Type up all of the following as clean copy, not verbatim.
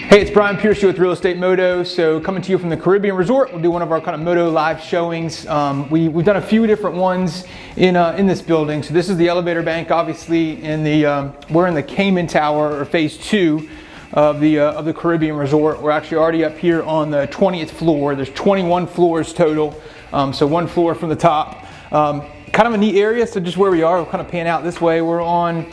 Hey, it's Brian Piercy with Real Estate Moto. So coming to you from the Caribbean Resort, we'll do one of our kind of Moto live showings. We've done a few different ones in this building. So this is the elevator bank, obviously. We're in the Cayman Tower, or phase 2 of the Caribbean Resort. We're actually already up here on the 20th floor. There's 21 floors total, so one floor from the top. Kind of a neat area. So just where we are, we'll kind of pan out this way. We're on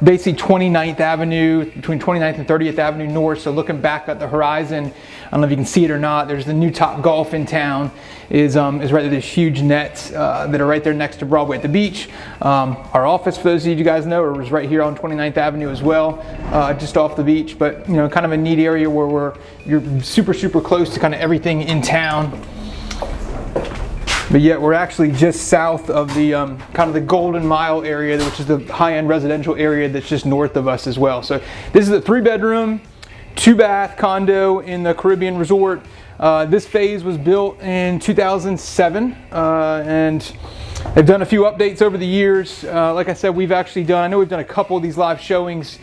basically 29th Avenue, between 29th and 30th Avenue North. So looking back at the horizon, I don't know if you can see it or not, there's the new Top Golf in town is right there. There's huge nets that are right there next to Broadway at the beach. Our office, for those of you guys know, is right here on 29th Avenue as well, just off the beach. But you know, kind of a neat area where you're super close to kind of everything in town. But yet we're actually just south of the kind of the Golden Mile area, which is the high-end residential area that's just north of us as well. So this is a 3-bedroom, 2-bath condo in the Caribbean Resort. This phase was built in 2007, and they've done a few updates over the years. Like I said, I know we've done a couple of these live showings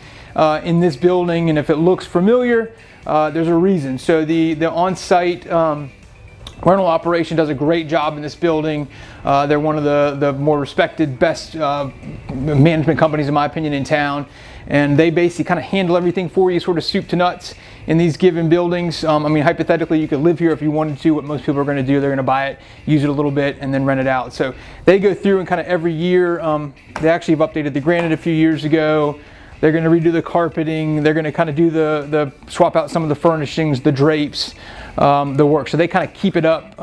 in this building, and if it looks familiar, there's a reason. So the on-site rental operation does a great job in this building. They're one of the more respected, best management companies, in my opinion, in town. And they basically kind of handle everything for you, sort of soup to nuts in these given buildings. I mean, hypothetically, you could live here if you wanted to. What most people are going to do, they're going to buy it, use it a little bit, and then rent it out. So they go through and kind of every year, they actually have updated the granite a few years ago. They're going to redo the carpeting. They're going to kind of do the swap out some of the furnishings, the drapes, the work. So they kind of keep it up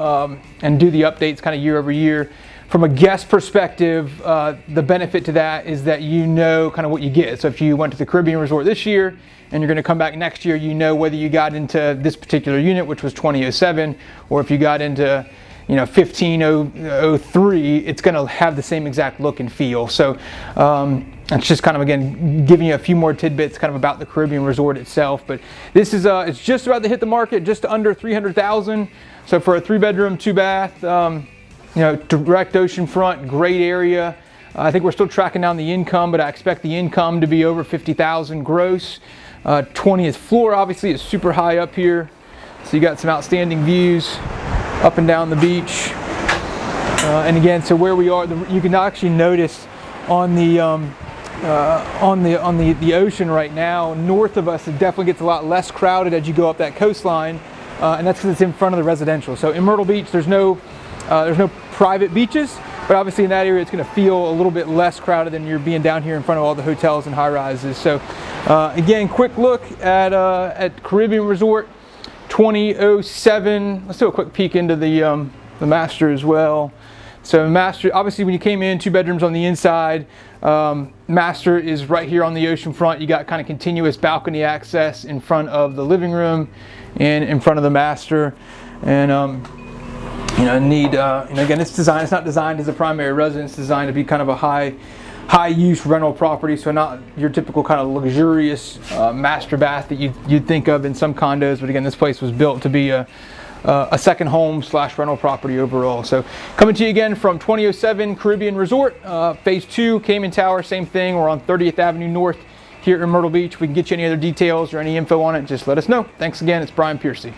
and do the updates kind of year over year. From a guest perspective, the benefit to that is that you know kind of what you get. So if you went to the Caribbean Resort this year and you're going to come back next year, you know whether you got into this particular unit, which was 2007, or if you got into 1503, it's going to have the same exact look and feel. So it's just kind of, again, giving you a few more tidbits kind of about the Caribbean Resort itself. But this is it's just about to hit the market, just under $300,000. So for a 3-bedroom, 2-bath, direct ocean front, great area. I think we're still tracking down the income, but I expect the income to be over $50,000 gross. 20th floor obviously is super high up here, so you got some outstanding views up and down the beach. And again, so where we are, you can actually notice on the ocean right now, north of us, it definitely gets a lot less crowded as you go up that coastline, and that's because it's in front of the residential. So in Myrtle Beach, there's no private beaches, but obviously in that area, it's going to feel a little bit less crowded than you're being down here in front of all the hotels and high rises. So again, quick look at Caribbean Resort 2007. Let's do a quick peek into the master as well. So master, obviously when you came in, 2 bedrooms on the inside. Master is right here on the ocean front. You got kind of continuous balcony access in front of the living room and in front of the master. And again, it's not designed as a primary residence. It's designed to be kind of a high use rental property, so not your typical kind of luxurious master bath that you'd think of in some condos. But again, this place was built to be a second home / rental property overall. So coming to you again from 2007 Caribbean Resort, phase 2, Cayman Tower, same thing. We're on 30th Avenue North here in Myrtle Beach. If we can get you any other details or any info on it, just let us know. Thanks again. It's Brian Piercy.